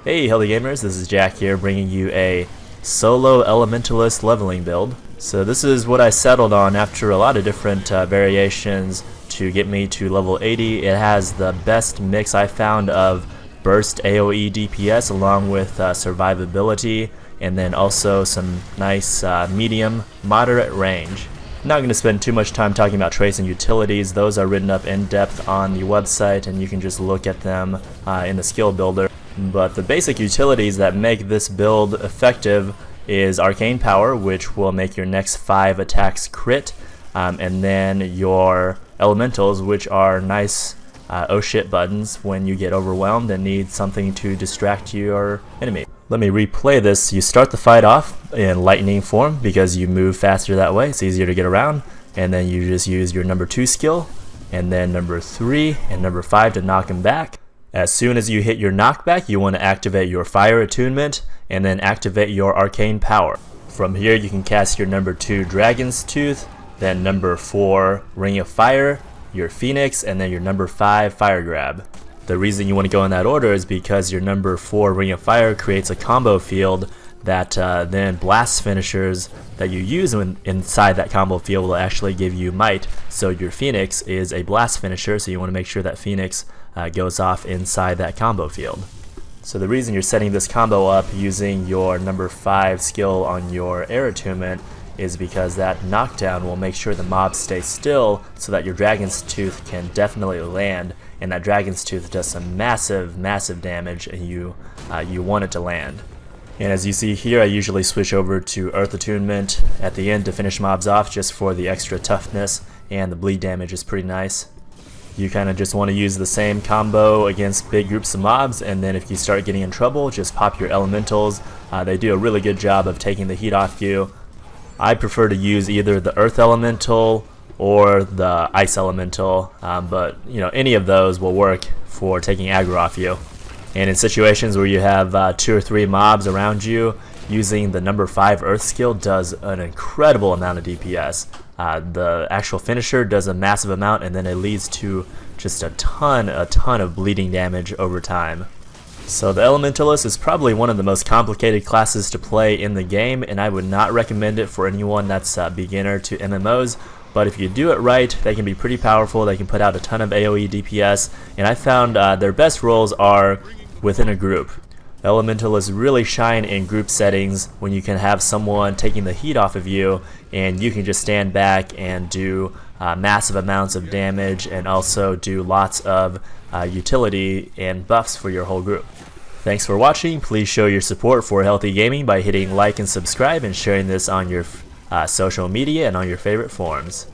Hey healthy gamers, this is Jack here bringing you a solo Elementalist leveling build. So this is what I settled on after a lot of different variations to get me to level 80. It has the best mix I found of burst AoE DPS along with survivability, and then also some nice medium moderate range. I'm not going to spend too much time talking about traits and utilities. Those are written up in depth on the website and you can just look at them in the skill builder. But the basic utilities that make this build effective is Arcane Power, which will make your next 5 attacks crit, and then your Elementals, which are nice oh shit buttons when you get overwhelmed and need something to distract your enemy. Let me replay this. You start the fight off in lightning form because you move faster that way, it's easier to get around, and then you just use your number 2 skill, and then number 3 and number 5 to knock him back. As soon as you hit your knockback, you want to activate your fire attunement and then activate your arcane power. From here you can cast your number 2 Dragon's Tooth, then number 4 Ring of Fire, your Phoenix, and then your number 5 Fire Grab. The reason you want to go in that order is because your number 4 Ring of Fire creates a combo field that then blast finishers that you use inside that combo field will actually give you might. So your Phoenix is a blast finisher, so you want to make sure that Phoenix goes off inside that combo field. So the reason you're setting this combo up using your number 5 skill on your air attunement is because that knockdown will make sure the mobs stay still so that your Dragon's Tooth can definitely land, and that Dragon's Tooth does some massive damage and you want it to land. And as you see here, I usually switch over to Earth Attunement at the end to finish mobs off just for the extra toughness, and the bleed damage is pretty nice. You kind of just want to use the same combo against big groups of mobs, and then if you start getting in trouble, just pop your Elementals. They do a really good job of taking the heat off you. I prefer to use either the Earth Elemental or the Ice Elemental, but you know, any of those will work for taking aggro off you. And in situations where you have 2 or 3 mobs around you, using the number 5 Earth skill does an incredible amount of DPS. The actual finisher does a massive amount, and then it leads to just a ton of bleeding damage over time. So the Elementalist is probably one of the most complicated classes to play in the game, and I would not recommend it for anyone that's a beginner to MMOs. But if you do it right, they can be pretty powerful. They can put out a ton of AoE DPS, and I found their best roles are within a group. Elementalists really shine in group settings when you can have someone taking the heat off of you and you can just stand back and do massive amounts of damage and also do lots of utility and buffs for your whole group. Thanks for watching. Please show your support for healthy gaming by hitting like and subscribe and sharing this on your social media and on your favorite forums.